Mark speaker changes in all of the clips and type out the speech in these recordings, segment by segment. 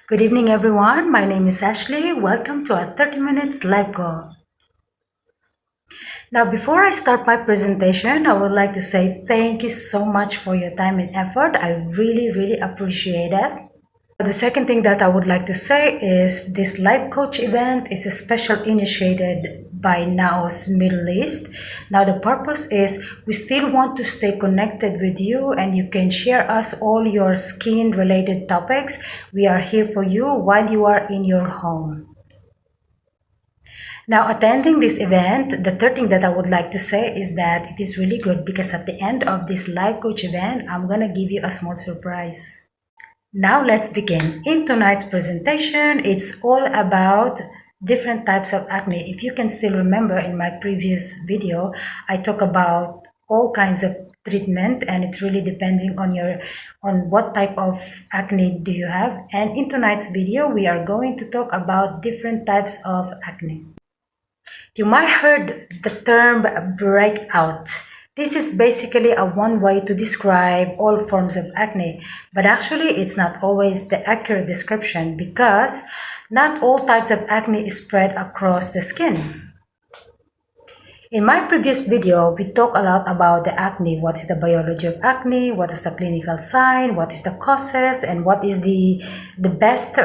Speaker 1: Good evening, everyone. My name is Ashlee. Welcome to our 30 minutes live call. Now, before I start my presentation, I would like to say thank you so much for your time and effort. I really appreciate it. The second thing that I would like to say is this live coach event is a special initiated by NAO's Middle East. Now the purpose is we still want to stay connected with you and you can share us all your skin related topics. We are here for you while you are in your home. Now attending this event, the third thing that I would like to say is that it is really good because at the end of this live coach event, I'm gonna give you a small surprise. Now let's begin. In tonight's presentation, it's all about different types of acne. If you can still remember in my previous video, I talk about all kinds of treatment and it's really depending on what type of acne do you have. And in tonight's video, we are going to talk about different types of acne. You might heard the term breakout. This is basically a one way to describe all forms of acne, but actually it's not always the accurate description because not all types of acne is spread across the skin. In my previous video, we talked a lot about the acne, what is the biology of acne, what is the clinical sign, what is the causes, and what is the best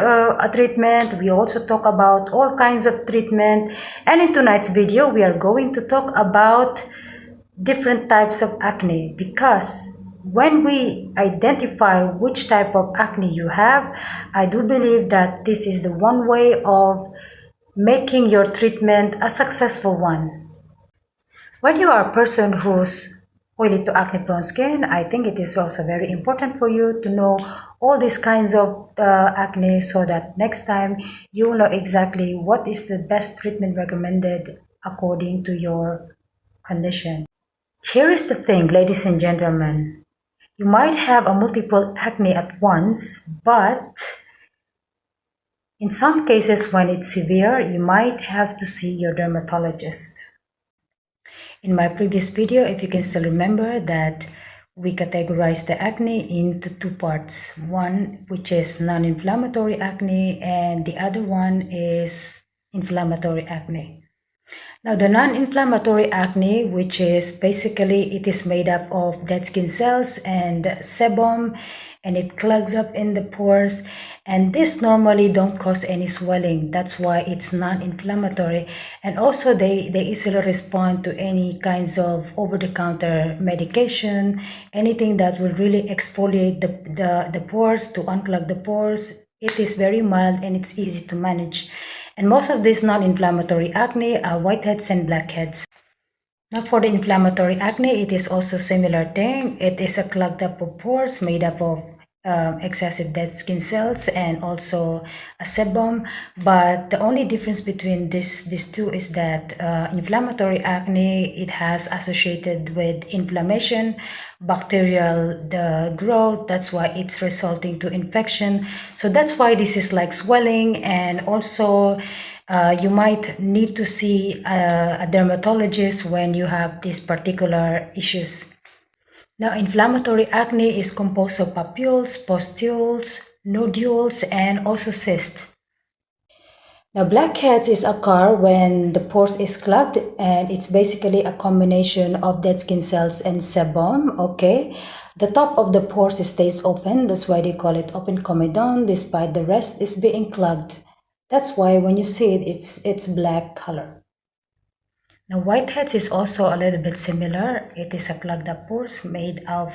Speaker 1: treatment. We also talk about all kinds of treatment, and in tonight's video, we are going to talk about different types of acne because when we identify which type of acne you have, I do believe that this is the one way of making your treatment a successful one. When you are a person who's oily to acne prone skin, I think it is also very important for you to know all these kinds of acne so that next time you will know exactly what is the best treatment recommended according to your condition. Here is the thing, ladies and gentlemen. You might have a multiple acne at once, but in some cases when it's severe, you might have to see your dermatologist. In my previous video, if you can still remember that we categorize the acne into two parts. One, which is non-inflammatory acne, and the other one is inflammatory acne. Now the non-inflammatory acne, which is basically it is made up of dead skin cells and sebum, and it clogs up in the pores, and this normally don't cause any swelling. That's why it's non-inflammatory, and also they easily respond to any kinds of over-the-counter medication, anything that will really exfoliate the pores to unclog the pores. It is very mild and it's easy to manage. And most of these non-inflammatory acne are whiteheads and blackheads. Now for the inflammatory acne, it is also similar thing. It is a clogged up of pores made up of excessive dead skin cells and also a sebum. But the only difference between these two is that inflammatory acne, it has associated with inflammation, bacterial growth. That's why it's resulting to infection. So that's why this is like swelling, and also you might need to see a dermatologist when you have these particular issues. Now, inflammatory acne is composed of papules, pustules, nodules, and also cysts. Now, blackheads is occur when the pores is clogged, and it's basically a combination of dead skin cells and sebum. Okay, the top of the pores stays open. That's why they call it open comedone, despite the rest is being clogged. That's why when you see it, it's black color. Now, whiteheads is also a little bit similar. It is a clogged up pores made of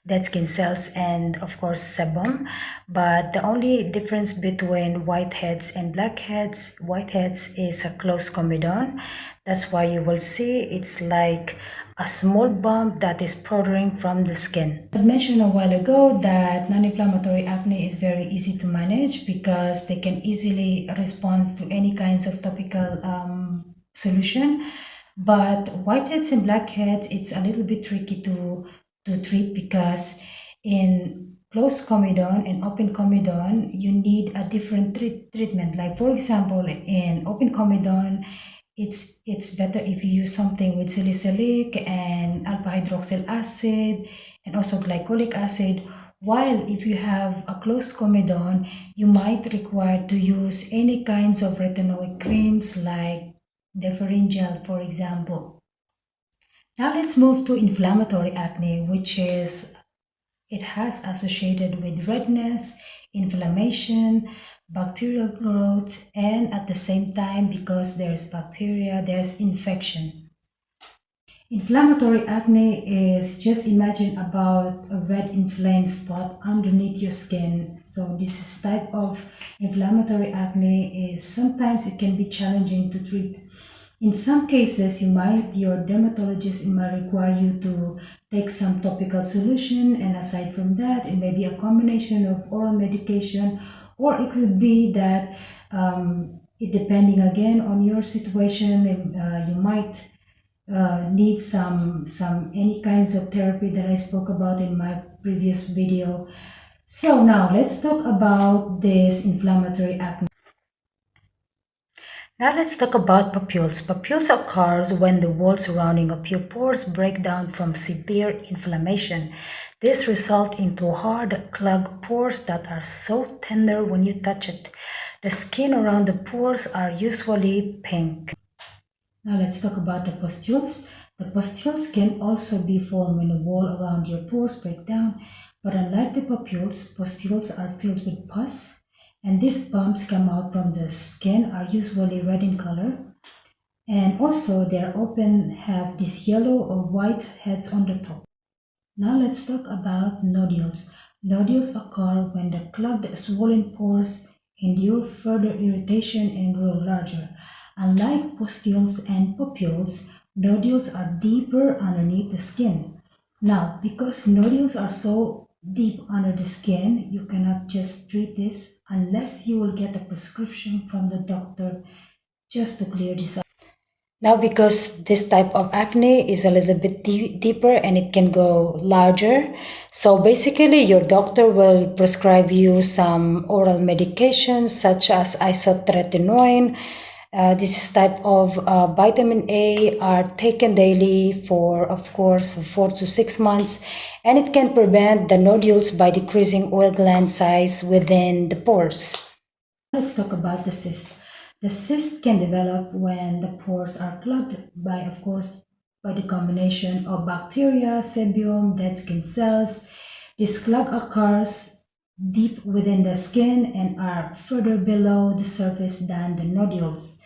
Speaker 1: dead skin cells and of course sebum. But the only difference between whiteheads and blackheads, whiteheads is a closed comedone. That's why you will see it's like a small bump that is protruding from the skin. I mentioned a while ago that non-inflammatory acne is very easy to manage because they can easily respond to any kinds of topical solution. But whiteheads and blackheads, it's a little bit tricky to treat because in closed comedone and open comedone, you need a different treatment. Like for example, in open comedone, it's better if you use something with salicylic and alpha hydroxyl acid and also glycolic acid. While if you have a closed comedone, you might require to use any kinds of retinoid creams like Deferin gel, for example. Now let's move to inflammatory acne, which is it has associated with redness, inflammation, bacterial growth, and at the same time, because there's bacteria, there's infection. Inflammatory acne is just imagine about a red inflamed spot underneath your skin. So this type of inflammatory acne is sometimes it can be challenging to treat. In some cases, your dermatologist might require you to take some topical solution, and aside from that, it may be a combination of oral medication, or it could be that it depending again on your situation, you might need some any kinds of therapy that I spoke about in my previous video. So now let's talk about this inflammatory acne. Now let's talk about papules. Papules occurs when the wall surrounding of your pores break down from severe inflammation. This results into hard, clogged pores that are so tender when you touch it. The skin around the pores are usually pink. Now let's talk about the pustules. The pustules can also be formed when the wall around your pores break down, but unlike the papules, pustules are filled with pus, and these bumps come out from the skin are usually red in color, and also they are often have these yellow or white heads on the top. Now let's talk about nodules. Nodules occur when the clogged, swollen pores endure further irritation and grow larger. Unlike pustules and papules, nodules are deeper underneath the skin. Now, because nodules are so deep under the skin, you cannot just treat this unless you will get a prescription from the doctor just to clear this up. Now, because this type of acne is a little bit deeper and it can go larger, so basically your doctor will prescribe you some oral medications such as isotretinoin. This is type of vitamin A are taken daily for, of course, 4 to 6 months, and it can prevent the nodules by decreasing oil gland size within the pores. Let's talk about the cyst. The cyst can develop when the pores are clogged by, of course, by the combination of bacteria, sebium, dead skin cells. This clog occurs deep within the skin and are further below the surface than the nodules.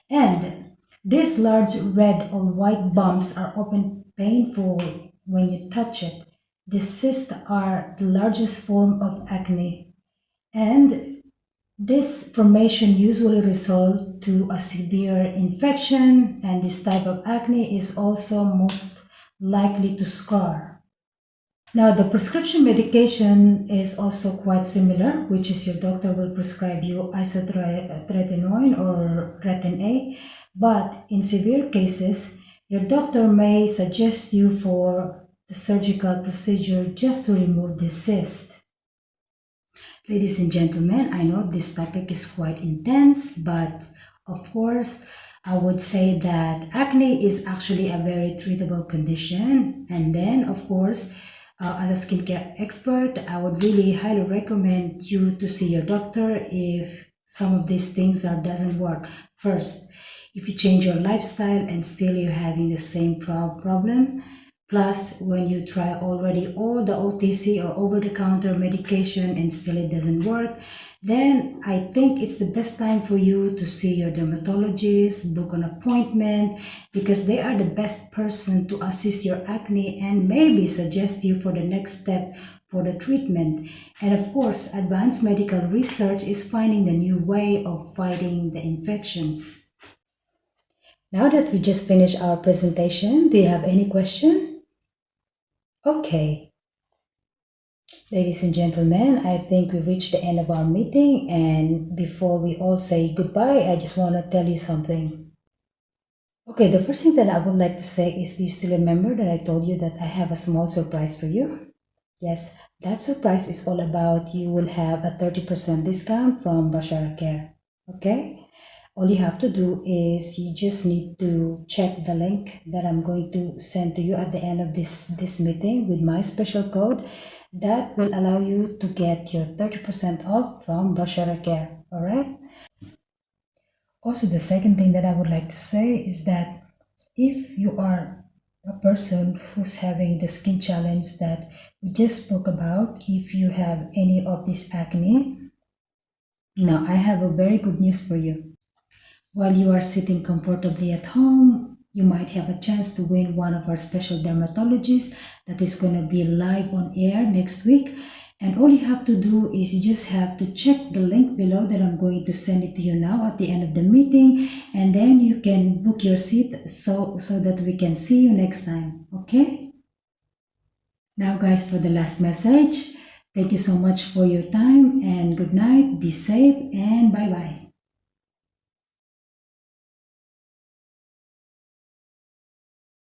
Speaker 1: And these large red or white bumps are often painful when you touch it. The cysts are the largest form of acne, and this formation usually results to a severe infection, and this type of acne is also most likely to scar. Now, the prescription medication is also quite similar, which is your doctor will prescribe you isotretinoin or retin A, but in severe cases, your doctor may suggest you for the surgical procedure just to remove the cyst. Ladies and gentlemen, I know this topic is quite intense, but of course, I would say that acne is actually a very treatable condition. And then, of course, as a skincare expert, I would really highly recommend you to see your doctor if some of these things doesn't work. First, if you change your lifestyle and still you're having the same problem, plus when you try already all the OTC or over-the-counter medication and still it doesn't work, then I think it's the best time for you to see your dermatologist, book an appointment, because they are the best person to assist your acne and maybe suggest you for the next step for the treatment. And of course, advanced medical research is finding the new way of fighting the infections. Now that we just finished our presentation, do you have any question? Okay. Ladies and gentlemen, I think we reached the end of our meeting, and before we all say goodbye, I just want to tell you something. Okay, the first thing that I would like to say is, do you still remember that I told you that I have a small surprise for you? Yes, that surprise is all about you will have a 30% discount from Bashara Care. Okay? All you have to do is you just need to check the link that I'm going to send to you at the end of this meeting with my special code that will allow you to get your 30% off from Bashara Care. All right. Also, the second thing that I would like to say is that if you are a person who's having the skin challenge that we just spoke about, if you have any of this acne, now I have a very good news for you. While you are sitting comfortably at home, you might have a chance to win one of our special dermatologists that is going to be live on air next week. And all you have to do is you just have to check the link below that I'm going to send it to you now at the end of the meeting. And then you can book your seat so that we can see you next time. Okay? Now guys, for the last message, thank you so much for your time and good night. Be safe and bye-bye.